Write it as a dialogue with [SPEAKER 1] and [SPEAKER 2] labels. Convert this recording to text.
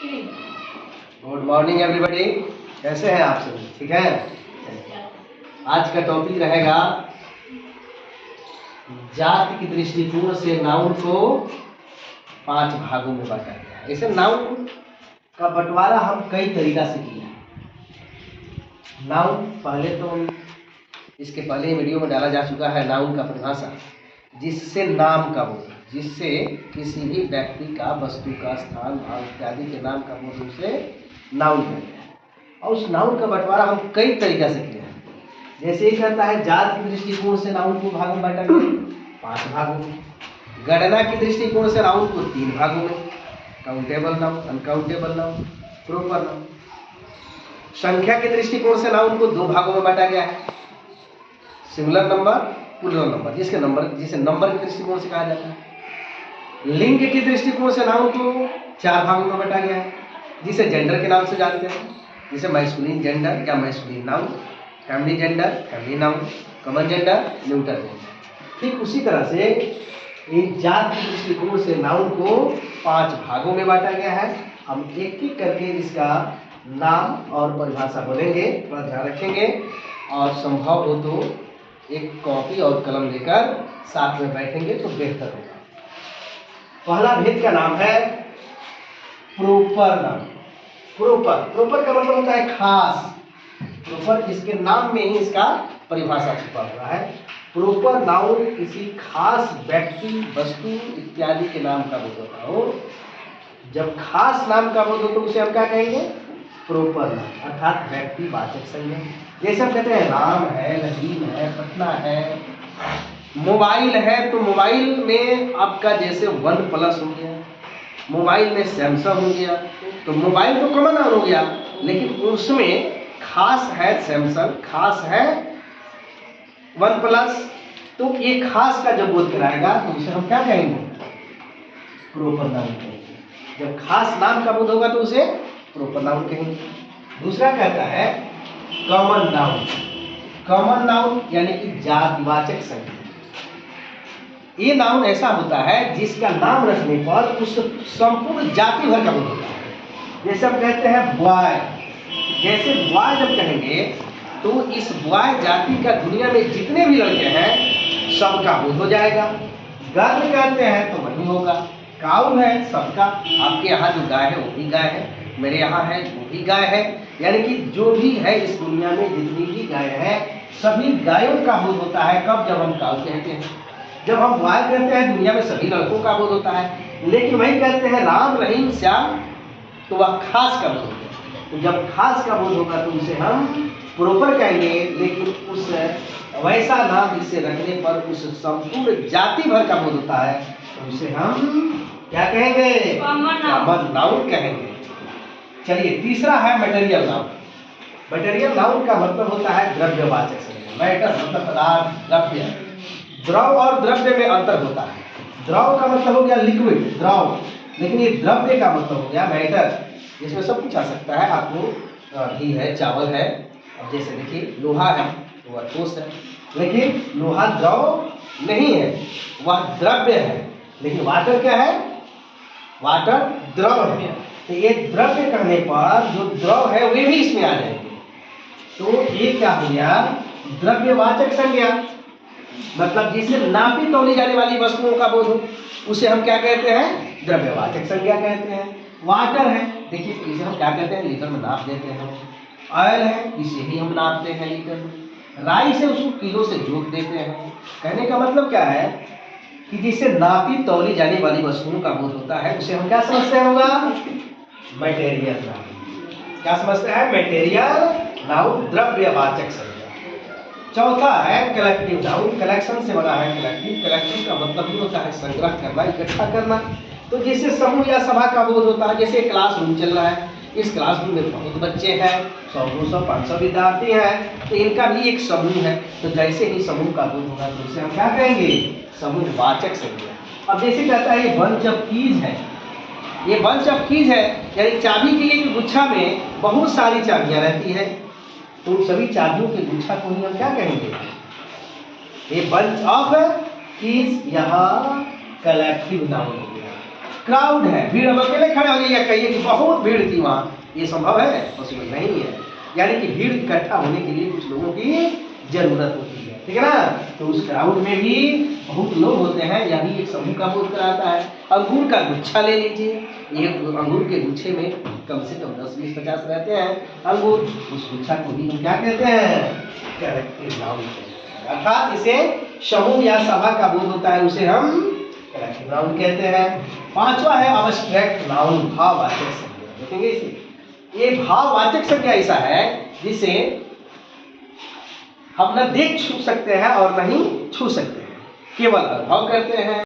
[SPEAKER 1] Good morning everybody. कैसे हैं आप सभी? ठीक है। आज का टॉपिक रहेगा जाति की दृष्टिकोण से नाउन को 5 भागों में बांटा गया है। ऐसे नाउन का बंटवारा हम कई तरीका से किया है। नाउन पहले तो इसके पहले वीडियो में डाला जा चुका है नाउन का परिभाषा, जिससे नाम का बोध, जिससे किसी भी व्यक्ति का, वस्तु का, स्थान, भाव इत्यादि के नाम का बोध उसे नाउन कहते हैं। और उस नाउन का बंटवारा हम कई तरीका से किया है। जैसे ही कहता है जाति की दृष्टिकोण से नाउन को भागों में बांटा गया 5 भागों में। गणना की दृष्टिकोण से नाउन को 3 भागों में, countable noun, uncountable noun, proper noun. संख्या के दृष्टिकोण से नाउन को 2 भागों में बांटा गया है, सिंगुलर नंबर, प्लूरल नंबर, जिसे नंबर के दृष्टिकोण से कहा जाता है। लिंग की दृष्टिकोण से नाउन को 4 भागों में बांटा गया है, जिसे जेंडर के नाम से जानते हैं, जिसे मैस्कुलिन जेंडर या masculine noun, family gender, family noun, common gender, neutral gender. ठीक उसी तरह से इन जाति की दृष्टिकोण से नाउन को 5 भागों में बांटा गया है। हम एक एक करके इसका नाम और परिभाषा बोलेंगे, थोड़ा ध्यान रखेंगे, और संभव हो तो एक कॉपी और कलम लेकर साथ में बैठेंगे तो बेहतर होगा। पहला भेद का नाम है प्रॉपर नाउन। प्रॉपर का मतलब होता है खास। प्रॉपर, इसके नाम में ही इसका परिभाषा छुपा हुआ है। प्रॉपर नाउन किसी खास व्यक्ति, वस्तु इत्यादि के नाम का बोध होता हो। जब खास नाम का बोध हो तो उसे हम क्या कहेंगे? प्रॉपर नाउन, अर्थात व्यक्तिवाचक संज्ञा। जैसे हम कहते हैं राम है, नदीम है, पटना है, मोबाइल है, तो मोबाइल में आपका जैसे OnePlus हो गया, मोबाइल में सैमसंग हो गया, तो मोबाइल तो कॉमन नाउन हो गया, लेकिन उसमें खास है सैमसंग, खास है OnePlus। तो ये खास का जब बोध कराएगा तो उसे हम क्या कहेंगे? प्रॉपर नाउन कहेंगे। जब खास नाम का बोध होगा तो उसे प्रॉपर नाउन कहेंगे। दूसरा कहता है कॉमन नाउन। कॉमन नाउन यानी कि जातिवाचक संज्ञा। ये नाउन ऐसा होता है जिसका नाम रखने पर उस संपूर्ण जाति भर का बोध होता है। जैसे हम कहते हैं बॉय, जैसे बॉय जब कहेंगे तो इस बॉय जाति का दुनिया में जितने भी लड़के हैं सबका बोध हो जाएगा। गर्ल कहते हैं तो वही होगा। काऊ है सबका, आपके यहाँ जो गाय है वो भी गाय है, मेरे यहाँ है वो भी गाय है, यानी कि जो भी है इस दुनिया में जितनी भी गाय है सभी गायों का बोध होता है। कब? जब हम काऊ कहते हैं। जब हम बॉय कहते हैं दुनिया में सभी लड़कों का बोध होता है। लेकिन वही कहते हैं राम, रहीम, श्याम, तो वह खास का बोध होता है। तो जब खास का बोध होगा तो उसे हम प्रॉपर कहेंगे, लेकिन उस वैसा नाम जिसे रखने पर उस संपूर्ण जाति भर का बोध होता है तो उसे हम क्या कहेंगे? कॉमन नाउन कहेंगे। चलिए, तीसरा है मटेरियल नाउन। मटेरियल नाउन का मतलब होता है द्रव्यवाचक संज्ञा। मैटर मतलब पदार्थ, द्रव्य। द्रव और द्रव्य में अंतर होता है। द्रव का मतलब हो गया लिक्विड, द्रव, लेकिन ये द्रव्य का मतलब हो गया मैटर, जिसमें सब कुछ आ सकता है। आपको घी है, चावल है, अब जैसे देखिए लोहा है तो वह ठोस है, लेकिन लोहा द्रव नहीं है, वह द्रव्य है। लेकिन वाटर क्या है? वाटर द्रव है। तो ये द्रव्य कहने पर जो द्रव है वे भी इसमें आ जाएंगे। तो ये क्या हो गया? द्रव्यवाचक संज्ञा। मतलब जिसे नापी तौली जाने वाली वस्तुओं का बोध हो उसे हम क्या कहते हैं? द्रव्यवाचक संज्ञा कहते हैं। वाटर है, देखिए इसे हम क्या कहते हैं? लीटर में नाप देते हैं। ऑयल है, इसे ही हम नापते हैं लीटर में। राई से उसको किलो से जोक देते हैं। कहने का मतलब क्या है कि जिसे नापी तौली जाने वाली वस्तुओं का बोध होता है उसे हम क्या समझते हैं? होगा मटेरियल नाउन। क्या समझते हैं? मटेरियल नाउन, द्रव्यवाचक संज्ञा। चौथा है कलेक्टिव नाउन। कलेक्शन से बना है कलेक्टिव। कलेक्टिव का मतलब ही होता है संग्रह करना, इकट्ठा करना। तो जैसे समूह या सभा का बोध होता है, जैसे क्लासरूम चल रहा है, इस क्लासरूम में बहुत बच्चे हैं, 100, 200, 500 विद्यार्थी हैं, तो इनका भी एक समूह है। तो जैसे ही समूह का बोध होगा तो उसे हम क्या कहेंगे? समूहवाचक संज्ञा। अब जैसे कहता है ये बंच ऑफ कीज है, ये बंच ऑफ कीज है, यानी चाबी की एक गुच्छा में बहुत सारी चाबियां रहती है, तो उन सभी चाबियों के गुच्छा को ही हम क्या कहेंगे? ये बंच ऑफ कीज, यहाँ कलेक्टिव नाउन हो गया। क्राउड है, भीड़। अब अकेले खड़े हो गए या कहिए कि बहुत भीड़ थी वहाँ, ये संभव है? पॉसिबल नहीं है। यानी कि भीड़ इकट्ठा होने के लिए कुछ लोगों की जरूरत होती है, ठीक है ना। तो उस क्राउड में भी बहुत लोग होते हैं, यह भी एक समूह का बोध कराता है। अंगूर का गुच्छा ले लीजिए, एक अंगूर के गुच्छे में कम से कम 10, 20, 50 रहते हैं अंगूर। उस गुच्छा को भी हम क्या कहते हैं? कलेक्टिव नाउन कहते हैं। अर्थात इसे समूह या सभा का बोध होता है, उसे हम कलेक्टिव नाउन कहते हैं। पांचवा है अब्स्ट्रैक्ट नाउन, भाववाचक संज्ञा। देखेंगे इसे, ये भाववाचक संज्ञा ऐसा है जिसे हम न देख छू सकते हैं और न ही छू सकते हैं, केवल अनुभव करते हैं।